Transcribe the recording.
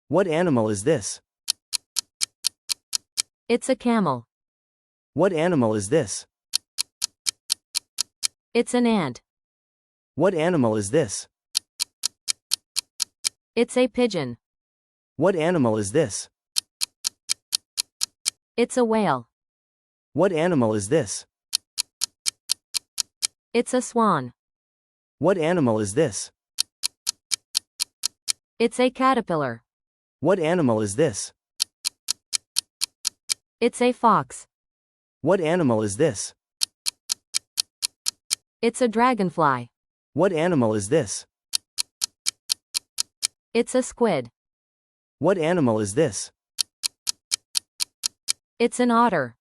What animal is this? It's a camel. What animal is this? It's an ant. What animal is this? It's a pigeon. What animal is this? It's a whale. What animal is this? It's a swan. What animal is this? It's a caterpillar. What animal is this? It's a fox. What animal is this? It's a dragonfly. What animal is this? It's a squid. What animal is this? It's an otter.